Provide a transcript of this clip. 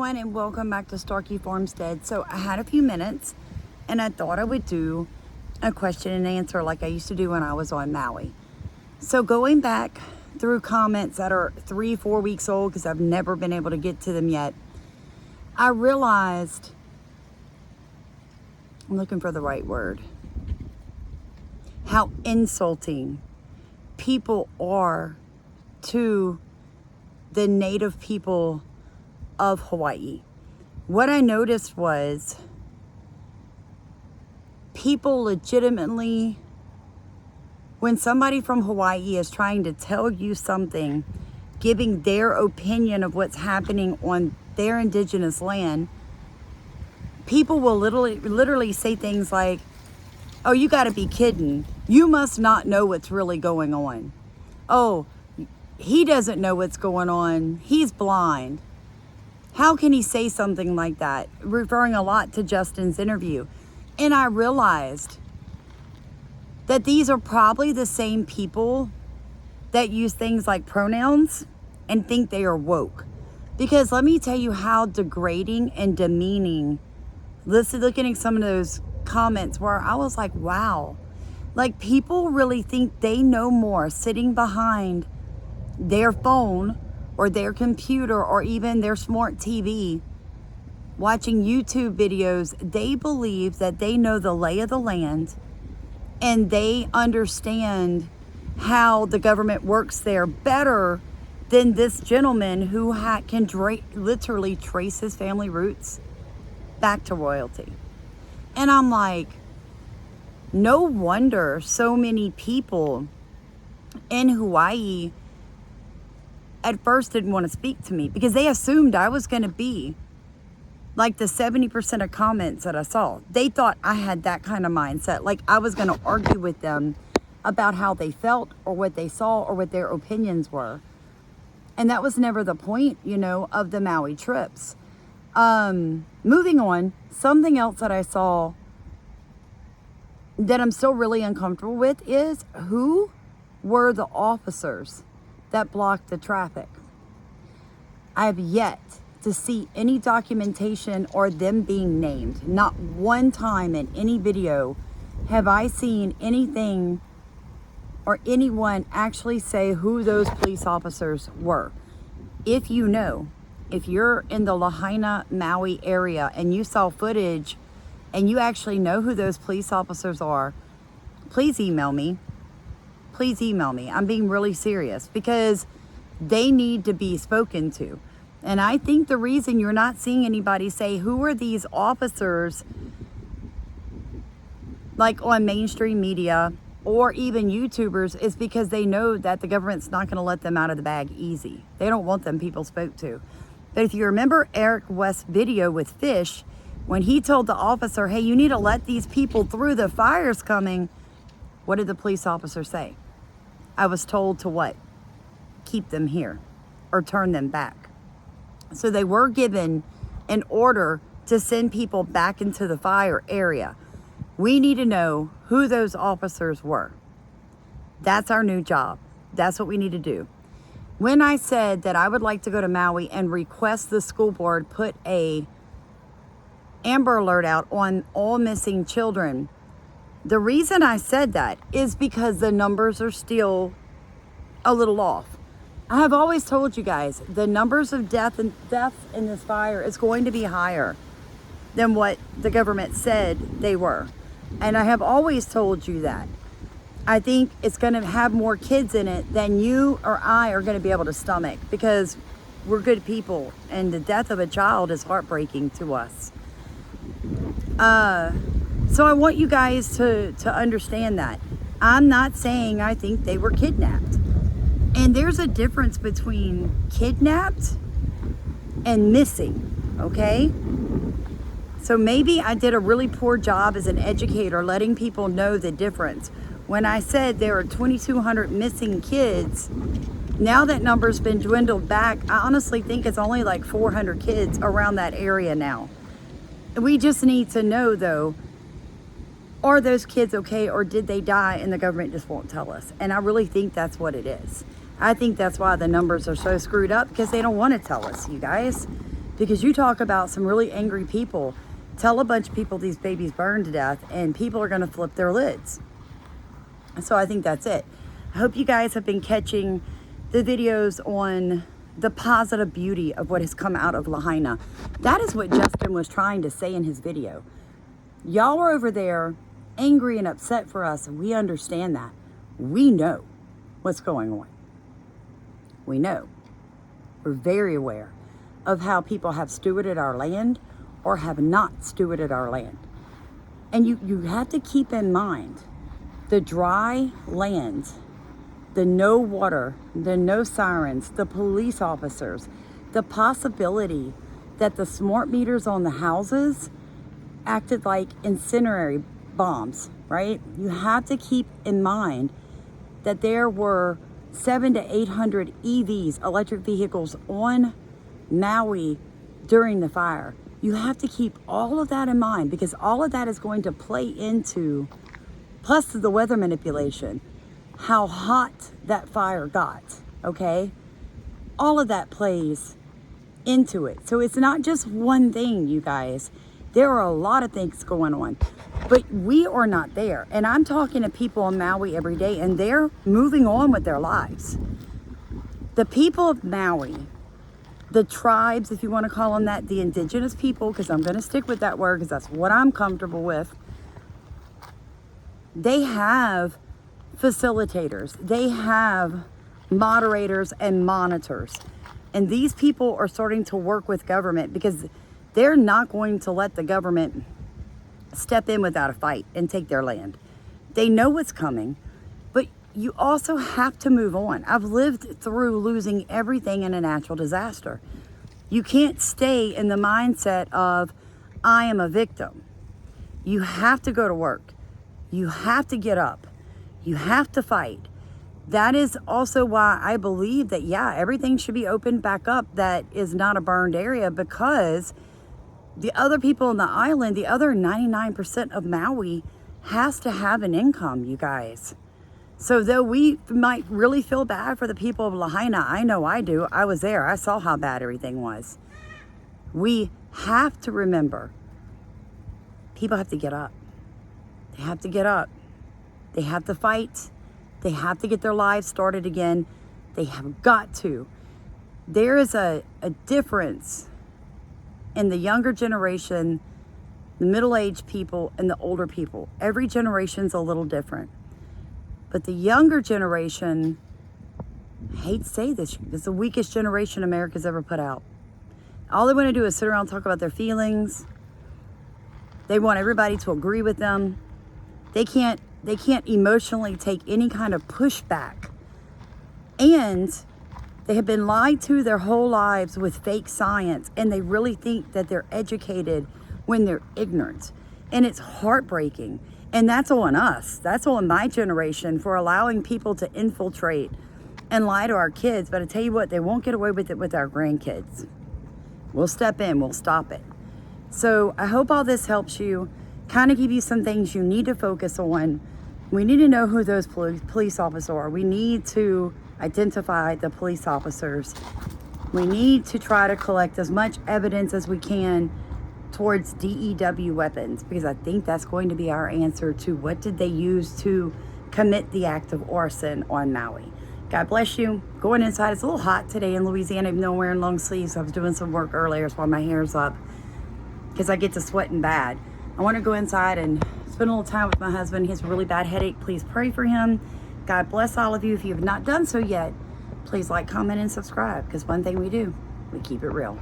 everyone, and welcome back to Starkey Farmstead. So I had a few minutes and I thought I would do a question and answer like I used to do when I was on Maui. So going back through comments that are 3-4 weeks old, because I've never been able to get to them yet, I realized, I'm looking for the right word, how insulting people are to the native people of Hawaii. What I noticed was people legitimately, when somebody from Hawaii is trying to tell you something, giving their opinion of what's happening on their indigenous land, people will literally say things like, "Oh, you got to be kidding. You must not know what's really going on. Oh, he doesn't know what's going on. He's blind. How can he say something like that?" Referring a lot to Justin's interview. And I realized that these are probably the same people that use things like pronouns and think they are woke. Because let me tell you how degrading and demeaning, looking at some of those comments where I was like, wow, like people really think they know more sitting behind their phone or their computer or even their smart TV, watching YouTube videos. They believe that they know the lay of the land and they understand how the government works there better than this gentleman who can literally trace his family roots back to royalty. And I'm like, no wonder so many people in Hawaii at first didn't want to speak to me, because they assumed I was going to be like the 70% of comments that I saw. They thought I had that kind of mindset, like I was going to argue with them about how they felt or what they saw or what their opinions were. And that was never the point, of the Maui trips. Moving on, something else that I saw that I'm still really uncomfortable with is, who were the officers that blocked the traffic? I have yet to see any documentation or them being named. Not one time in any video have I seen anything or anyone actually say who those police officers were. If you're in the Lahaina, Maui area and you saw footage and you actually know who those police officers are, please email me. Please email me. I'm being really serious, because they need to be spoken to. And I think the reason you're not seeing anybody say who are these officers, like on mainstream media or even YouTubers, is because they know that the government's not going to let them out of the bag easy. They don't want them people spoke to. But if you remember Eric West's video with Fish, when he told the officer, hey, you need to let these people through, the fire's coming, what did the police officer say? I was told to what? Keep them here or turn them back. So they were given an order to send people back into the fire area. We need to know who those officers were. That's our new job. That's what we need to do. When I said that I would like to go to Maui and request the school board put a Amber Alert out on all missing children, the reason I said that is because the numbers are still a little off. I have always told you guys, the numbers of deaths in this fire is going to be higher than what the government said they were. And I have always told you that. I think it's going to have more kids in it than you or I are going to be able to stomach, because we're good people and the death of a child is heartbreaking to us. So I want you guys to understand that. I'm not saying I think they were kidnapped. And there's a difference between kidnapped and missing, okay? So maybe I did a really poor job as an educator letting people know the difference. When I said there are 2,200 missing kids, now that number's been dwindled back. I honestly think it's only like 400 kids around that area now. We just need to know, though, are those kids okay, or did they die and the government just won't tell us? And I really think that's what it is. I think that's why the numbers are so screwed up, because they don't want to tell us, you guys. Because you talk about some really angry people, tell a bunch of people these babies burned to death, and people are going to flip their lids. So I think that's it. I hope you guys have been catching the videos on the positive beauty of what has come out of Lahaina. That is what Justin was trying to say in his video. Y'all are over there angry and upset for us, and we understand that. We know what's going on. We know. We're very aware of how people have stewarded our land or have not stewarded our land. And you have to keep in mind the dry land, the no water, the no sirens, the police officers, the possibility that the smart meters on the houses acted like incendiary bombs, right? You have to keep in mind that there were 700 to 800 EVs, electric vehicles, on Maui during the fire. You have to keep all of that in mind, because all of that is going to play into, plus the weather manipulation, how hot that fire got, okay? All of that plays into it. So it's not just one thing, you guys. There are a lot of things going on, but we are not there. And I'm talking to people in Maui every day, and they're moving on with their lives. The people of Maui, the tribes, if you want to call them that, the indigenous people, because I'm going to stick with that word because that's what I'm comfortable with, they have facilitators. They have moderators and monitors. And these people are starting to work with government, because they're not going to let the government step in without a fight and take their land. They know what's coming, but you also have to move on. I've lived through losing everything in a natural disaster. You can't stay in the mindset of, I am a victim. You have to go to work. You have to get up. You have to fight. That is also why I believe that, yeah, everything should be opened back up that is not a burned area, because the other people on the island, the other 99% of Maui, has to have an income, you guys. So though we might really feel bad for the people of Lahaina, I know I do. I was there. I saw how bad everything was. We have to remember, people have to get up. They have to get up. They have to fight. They have to get their lives started again. They have got to. There is a difference in the younger generation, the middle-aged people, and the older people. Every generation's a little different. But the younger generation, I hate to say this, it's the weakest generation America's ever put out. All they want to do is sit around and talk about their feelings. They want everybody to agree with them. They can't emotionally take any kind of pushback. And they have been lied to their whole lives with fake science, and they really think that they're educated when they're ignorant. And it's heartbreaking. And that's on us. That's on my generation for allowing people to infiltrate and lie to our kids. But I tell you what, they won't get away with it with our grandkids. We'll step in, we'll stop it. So I hope all this helps you, kind of give you some things you need to focus on. We need to know who those police officers are. We need to identify the police officers. We need to try to collect as much evidence as we can towards DEW weapons, because I think that's going to be our answer to what did they use to commit the act of arson on Maui. God bless you. Going inside, it's a little hot today in Louisiana, even though I'm wearing long sleeves. I was doing some work earlier while my hair's up, because I get to sweating bad. I want to go inside and spend a little time with my husband. He has a really bad headache. Please pray for him. God bless all of you. If you have not done so yet, please like, comment, and subscribe, because one thing we do, we keep it real.